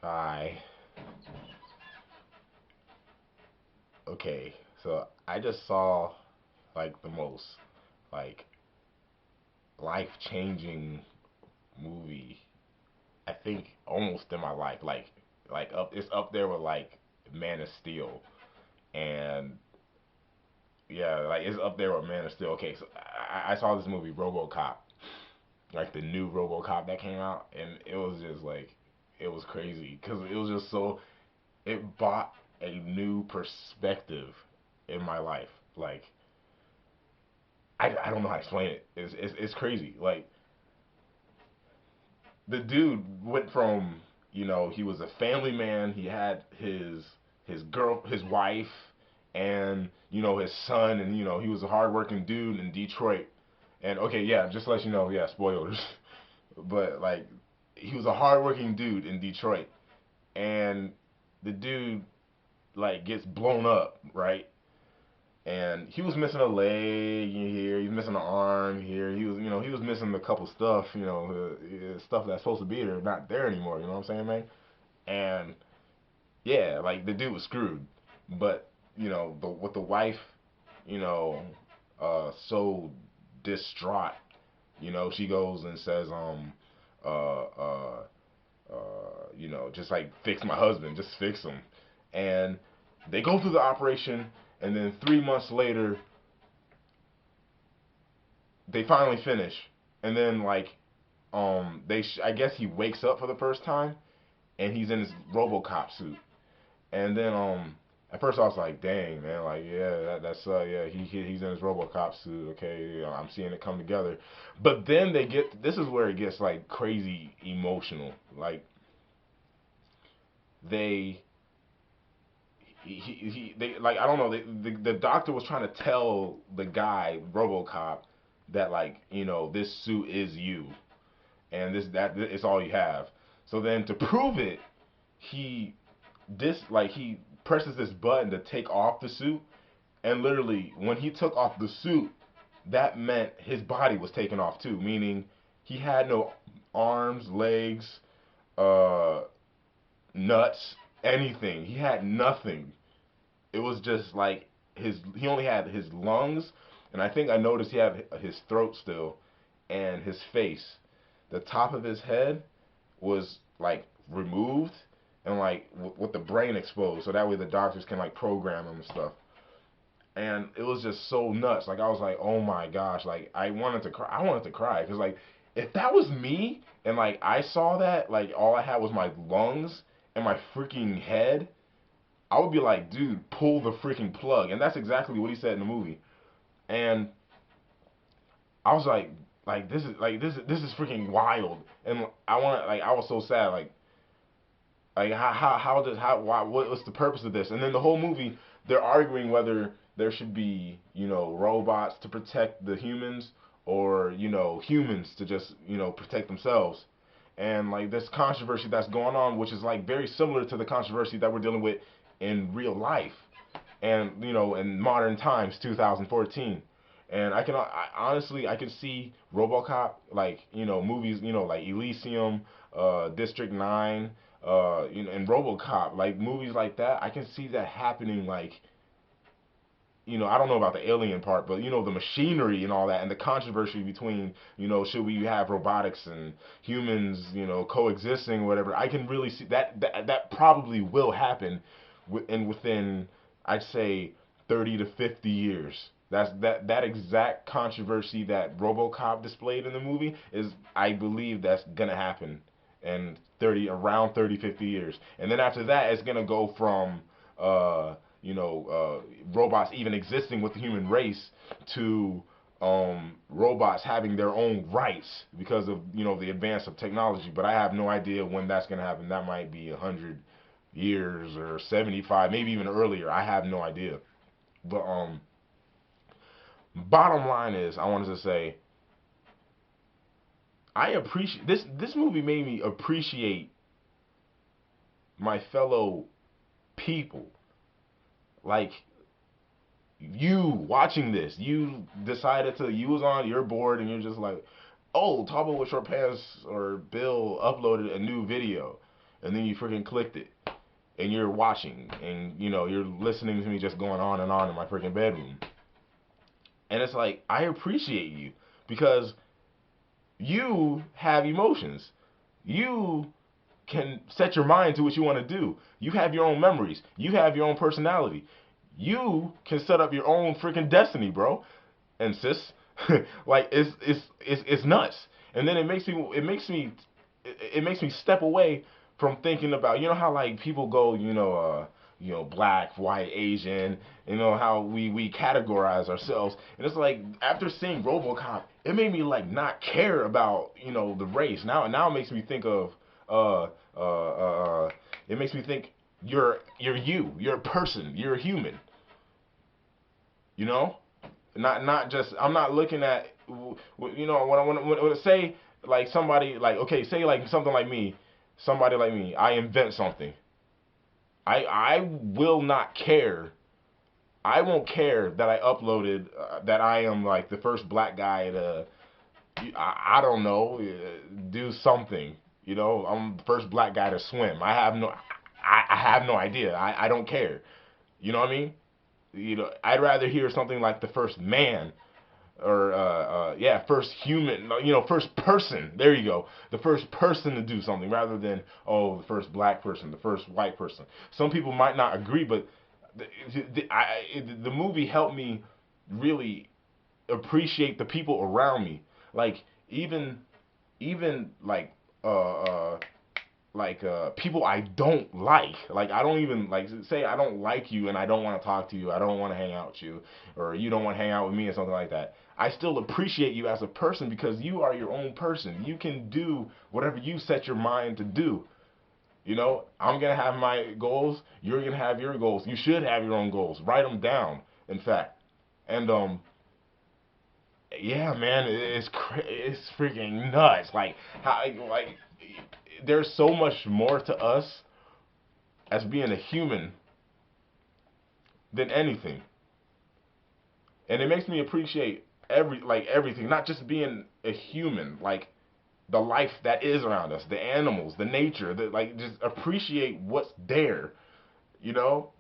I okay, so I just saw like the most like life-changing movie I think almost in my life. Like up it's up there with like Man of Steel and yeah, like it's up there with Man of Steel. Okay, so I saw this movie Robocop, like the new Robocop that came out, and it was just like it was crazy because it was just so it brought a new perspective in my life. Like I don't know how to explain it. It's crazy. Like the dude went from he was a family man. He had his wife, and his son, and he was a hardworking dude in Detroit. And okay, yeah, just to let you know, yeah, spoilers. But like, he was a hardworking dude in Detroit, and the dude like gets blown up, right? And he was missing a leg here, he's missing an arm here. He was missing a couple stuff, stuff that's supposed to be there, not there anymore. You know what I'm saying, man? And yeah, like the dude was screwed. But with the wife, you know, so distraught, she goes and says, uh, uh, just like fix my husband, just fix him. And they go through the operation, and then 3 months later, they finally finish, and then like I guess he wakes up for the first time, and he's in his RoboCop suit, and then at first I was like, dang man, like yeah, that's yeah, he's in his RoboCop suit, okay, I'm seeing it come together, but then this is where it gets like crazy emotional, like they they like I don't know, the doctor was trying to tell the guy RoboCop that like this suit is you and that it's all you have. So then to prove it, he he presses this button to take off the suit, and literally when he took off the suit, that meant his body was taken off too, meaning he had no arms, legs, uh, nuts, anything. He had nothing. It was just like he only had his lungs, and I think I noticed he had his throat still, and his face. The top of his head was like removed and like with the brain exposed, so that way the doctors can like program him and stuff. And it was just so nuts. Like I was like, oh my gosh, like I wanted to cry. I wanted to cry because like if that was me and like I saw that, like all I had was my lungs and my freaking head, I would be like, dude, pull the freaking plug. And that's exactly what he said in the movie. And I was like this is freaking wild. And I was so sad. Like how does how why what's the purpose of this? And then the whole movie they're arguing whether there should be robots to protect the humans or humans to just protect themselves. And like this controversy that's going on, which is like very similar to the controversy that we're dealing with in real life and in modern times 2014. And honestly I can see RoboCop, like movies, like Elysium, District 9, and RoboCop, like movies like that. I can see that happening, like I don't know about the alien part, but the machinery and all that, and the controversy between, should we have robotics and humans, coexisting, or whatever. I can really see that probably will happen, within, I'd say, 30 to 50 years. That exact controversy that RoboCop displayed in the movie is, I believe, that's gonna happen in 30 around 30 50 years, and then after that, it's gonna go from robots even existing with the human race to robots having their own rights because of the advance of technology. But I have no idea when that's gonna happen. That might be 100 years or 75, maybe even earlier. I have no idea. But bottom line is, I wanted to say I appreciate this movie made me appreciate my fellow people. Like you watching this, you decided to you was on your board and you're just like, oh, Tallboy with Short Pants or Bill uploaded a new video, and then you freaking clicked it, and you're watching, and you know you're listening to me just going on and on in my freaking bedroom. And it's like, I appreciate you because you have emotions. You can set your mind to what you want to do. You have your own memories. You have your own personality. You can set up your own freaking destiny, bro. And sis, like it's nuts. And then it makes me step away from thinking about, you know how like people go, black, white, Asian, you know how we categorize ourselves. And it's like after seeing RoboCop, it made me like not care about, the race. Now it makes me think of uh it makes me think you're a person, you're a human, you know? Not just, I'm not looking at, when I say like somebody, like, okay, say like something like me, somebody like me, I invent something. I will not care. I won't care that I uploaded that I am like the first black guy to, I don't know, do something. I'm the first black guy to swim. I have no idea. I don't care. You know what I mean? I'd rather hear something like the first man, or yeah, first human, first person. There you go, the first person to do something, rather than, oh, the first black person, the first white person. Some people might not agree, but the movie helped me really appreciate the people around me. Like even people I don't like. Like, I don't even, like, say I don't like you and I don't want to talk to you, I don't want to hang out with you, or you don't want to hang out with me or something like that. I still appreciate you as a person because you are your own person. You can do whatever you set your mind to do. I'm going to have my goals, you're going to have your goals. You should have your own goals. Write them down, in fact. And yeah, man, it's freaking nuts. Like, how, like, there's so much more to us as being a human than anything. And it makes me appreciate everything, not just being a human, like the life that is around us, the animals, the nature, just appreciate what's there. You know,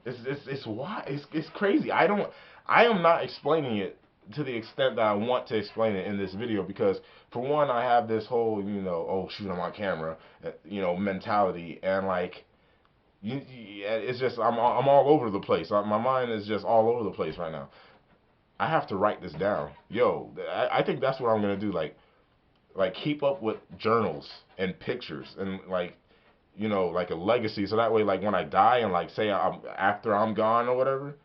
it's why it's crazy. I am not explaining it to the extent that I want to explain it in this video, because for one, I have this whole, oh shoot, I'm on camera, mentality, and like, it's just, I'm all over the place. My mind is just all over the place right now. I have to write this down. Yo, I think that's what I'm gonna do. Like keep up with journals and pictures, and like, like a legacy, so that way, like when I die and like say after I'm gone or whatever,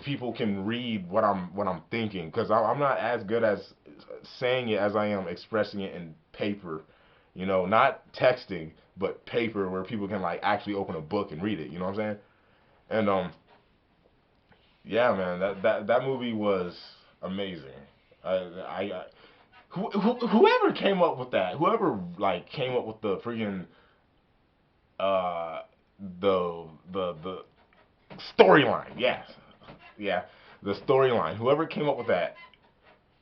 people can read what I'm thinking, because I'm not as good as saying it as I am expressing it in paper. Not texting, but paper, where people can like actually open a book and read it. You know what I'm saying? And yeah, man, that movie was amazing. I whoever came up with that, whoever like came up with the freaking uh the storyline, yes, yeah, the storyline. Whoever came up with that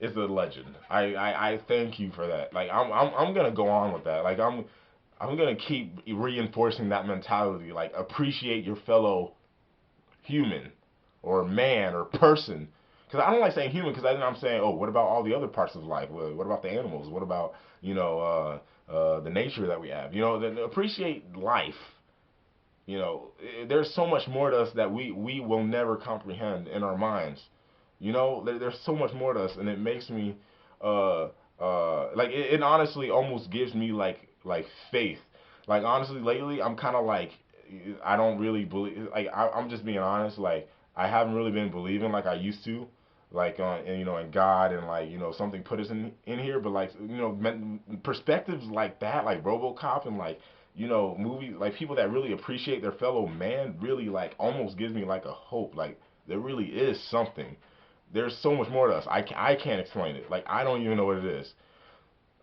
is a legend. I thank you for that. Like, I'm gonna go on with that. Like, I'm gonna keep reinforcing that mentality. Like, appreciate your fellow human, or man, or person. Because I don't like saying human, because then I'm saying, oh, what about all the other parts of life? What about the animals? What about, the nature that we have? Appreciate life. There's so much more to us that we will never comprehend in our minds. There's so much more to us, and it makes me, like, it honestly almost gives me like faith. Like, honestly, lately I'm kind of like, I don't really believe. Like, I'm just being honest. Like, I haven't really been believing like I used to, like, in God, and like, something put us in here. But like, perspectives like that, like RoboCop, and like, movies, like people that really appreciate their fellow man, really like almost gives me like a hope. Like, there really is something. There's so much more to us. I can't explain it. Like, I don't even know what it is.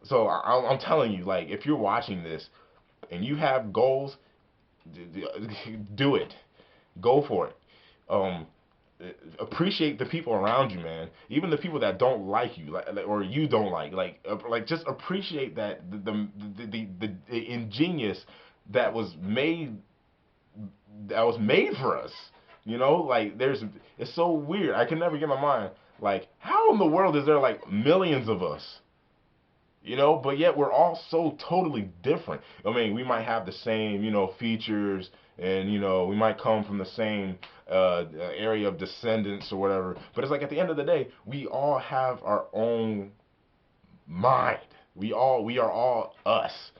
So I'm telling you, like, if you're watching this and you have goals, do it. Go for it. Um, Appreciate the people around you, man. Even the people that don't like you, or you don't like just appreciate that the ingenious that was made for us. You know, like it's so weird. I can never get my mind like how in the world is there like millions of us? You know, but yet we're all so totally different. I mean, we might have the same, features, and we might come from the same area of descendants or whatever. But it's like at the end of the day, we all have our own mind. We are all us.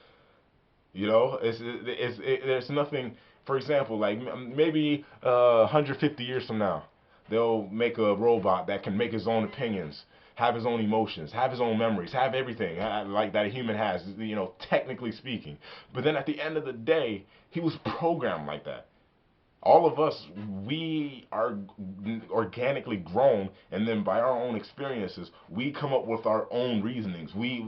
You know, there's nothing. For example, like maybe 150 years from now, they'll make a robot that can make his own opinions, have his own emotions, have his own memories, have everything like that a human has. Technically speaking. But then at the end of the day, he was programmed like that. All of us, we are organically grown, and then by our own experiences, we come up with our own reasonings. We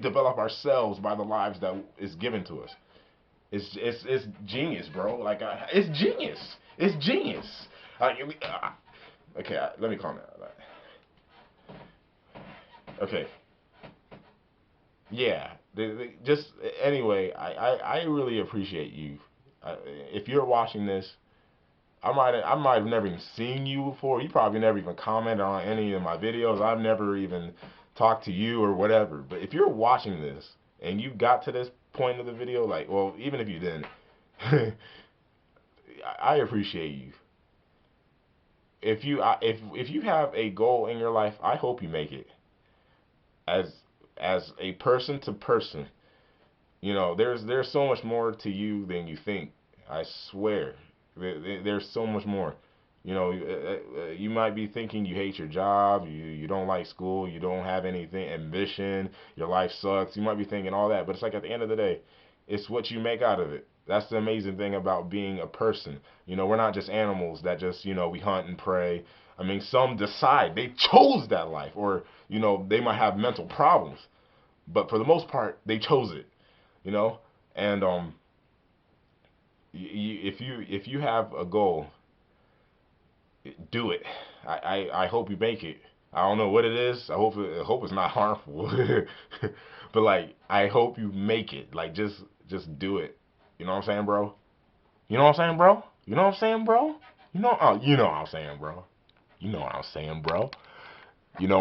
develop ourselves by the lives that is given to us. It's genius, bro. Like it's genius. It's genius. Like, okay, let me calm down. Okay, yeah. Just anyway, I really appreciate you. If you're watching this, I might have never even seen you before. You probably never even commented on any of my videos. I've never even talked to you or whatever. But if you're watching this and you got to this point of the video, like, well, even if you didn't, I appreciate you. If you have a goal in your life, I hope you make it. As a person to person, there's so much more to you than you think. I swear. There's so much more. You might be thinking you hate your job, you don't like school, you don't have anything ambition, your life sucks. You might be thinking all that, but it's like at the end of the day, it's what you make out of it. That's the amazing thing about being a person. We're not just animals that just, we hunt and prey. I mean, some decide they chose that life, or they might have mental problems, but for the most part, they chose it. You know, and if you have a goal, do it. I hope you make it. I don't know what it is. I hope it's not harmful. But like I hope you make it. Like just do it. You know what I'm saying, bro? You know what I'm saying, bro? You know what I'm saying, bro? You know what I'm saying, bro? You know what I'm saying, bro? You know